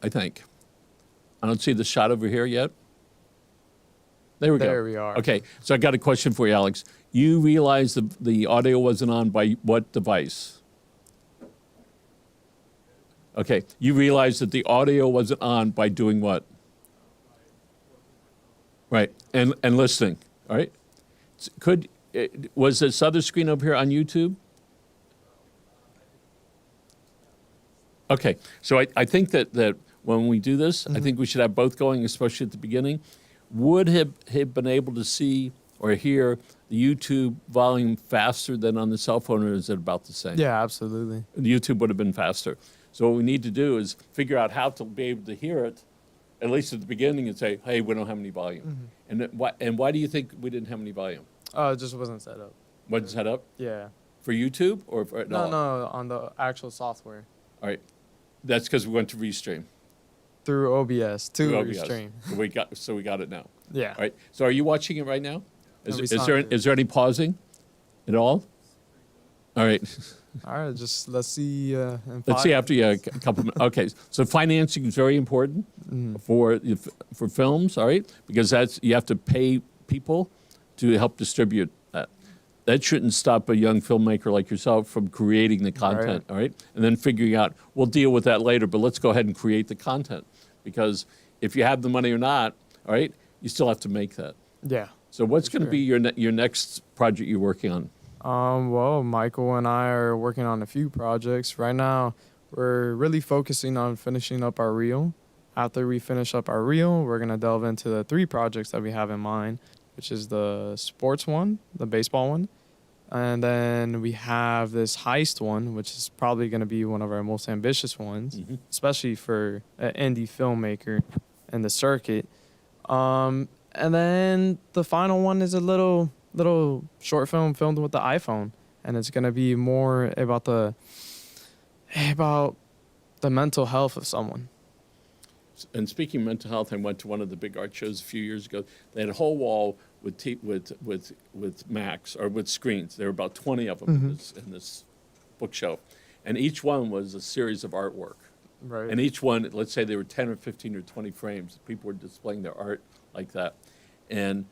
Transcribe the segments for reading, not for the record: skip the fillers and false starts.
I think. I don't see the shot over here yet. There we go. There we are. Okay, so I got a question for you, Alex. You realize the audio wasn't on by what device? Okay, you realize that the audio wasn't on by doing what? Right, and listening, all right? Was this other screen over here on YouTube? Okay, so I think that when we do this, I think we should have both going, especially at the beginning. Would have been able to see or hear the YouTube volume faster than on the cell phone, or is it about the same? Yeah, absolutely. The YouTube would have been faster. So what we need to do is figure out how to be able to hear it, at least at the beginning, and say, hey, we don't have any volume. And why do you think we didn't have any volume? It just wasn't set up. Wasn't set up? Yeah. For YouTube or for No, on the actual software. All right. That's because we went to Restream. Through OBS, to Through OBS. Restream. So we got it now. Yeah. All right. So are you watching it right now? No, we Is saw there it. is there any pausing at all? All right. All right, just let's see. Let's see after a couple minutes. Okay. So financing is very important for films. All right, because you have to pay people to help distribute that. That shouldn't stop a young filmmaker like yourself from creating the content. Right. All right, and then figuring out we'll deal with that later. But let's go ahead and create the content, because if you have the money or not, all right, you still have to make that. Yeah. So what's going to be your next project you're working on? Well, Michael and I are working on a few projects. Right now, we're really focusing on finishing up our reel. After we finish up our reel, we're going to delve into the 3 projects that we have in mind, which is the sports one, the baseball one, and then we have this heist one, which is probably going to be one of our most ambitious ones, especially for an indie filmmaker in the circuit. And then the final one is a little short film filmed with the iPhone, and it's gonna be more about the mental health of someone. And speaking of mental health, I went to one of the big art shows a few years ago. They had a whole wall with Macs or with screens. There were about 20 of them in this bookshelf, and each one was a series of artwork. Right. And each one, let's say there were 10 or 15 or 20 frames. People were displaying their art like that, and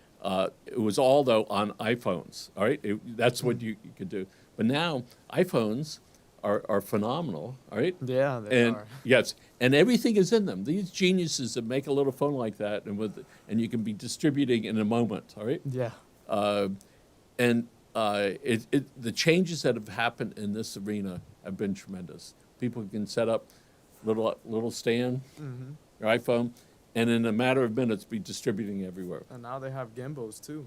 it was all, though, on iPhones, all right? That's what you could do. But now, iPhones are phenomenal, all right? Yeah, they are. Yes, and everything is in them. These geniuses that make a little phone like that, and you can be distributing in a moment, all right? Yeah. The changes that have happened in this arena have been tremendous. People can set up little stand, your iPhone, and in a matter of minutes be distributing everywhere. And now they have gimbals too.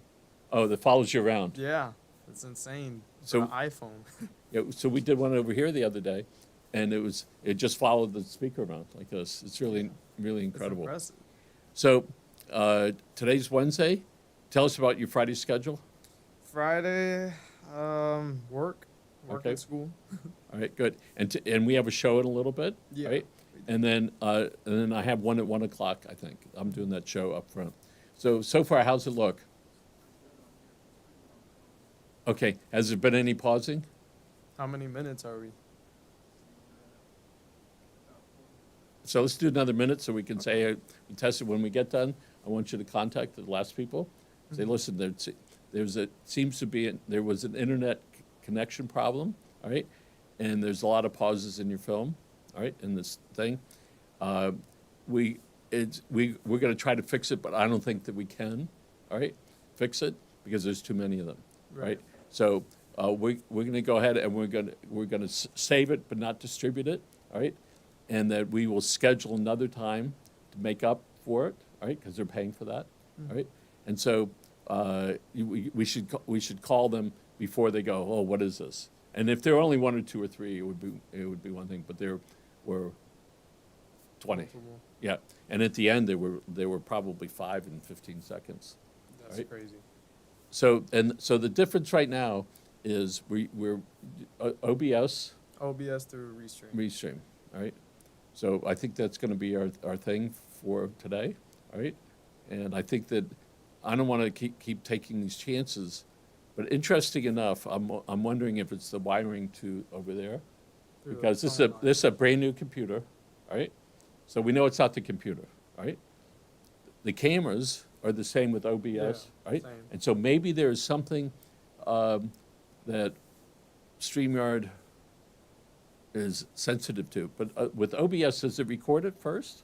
Oh, that follows you around. Yeah, it's insane. So- For an iPhone. Yeah, so we did one over here the other day, and it just followed the speaker around like this. It's really incredible. It's impressive. So today's Wednesday. Tell us about your Friday schedule. Friday, work Okay. at school. All right, good. And we have a show in a little bit, Yeah. right? And then I have one at 1 o'clock. I think I'm doing that show up front. So far, how's it look? Okay. Has there been any pausing? How many minutes are we? So let's do another minute so we can say we test it when we get done. I want you to contact the last people. Say, listen, there was an internet connection problem, all right, and there's a lot of pauses in your film, all right, in this thing. We're going to try to fix it, but I don't think that we can, all right, fix it because there's too many of them, right? So we're going to go ahead and we're going to save it but not distribute it, all right, and that we will schedule another time to make up for it, all right, because they're paying for that, all right, and so we should call them before they go, oh, what is this? And if there were only 1 or 2 or 3, it would be one thing. But there were 20. Multiple. Yeah, and at the end there were probably 5 in 15 seconds. That's Right. crazy. So the difference right now is we're OBS OBS through Restream. Restream, all right. So I think that's going to be our thing for today, all right. And I think that I don't want to keep taking these chances, but interesting enough, I'm wondering if it's the wiring to over there, Through the because this phone line. is a brand new computer, all right. So we know it's not the computer, right? The cameras are the same with OBS, Yeah, right? same. And so maybe there's something that StreamYard is sensitive to. But with OBS, does it record it first?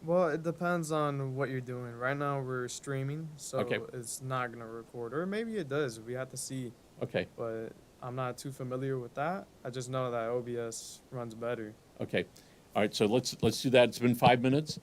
Well, it depends on what you're doing. Right now we're streaming, so Okay. it's not gonna record, or maybe it does. We have to see, Okay, but I'm not too familiar with that. I just know that OBS runs better. okay. All right, so let's do that. It's been 5 minutes.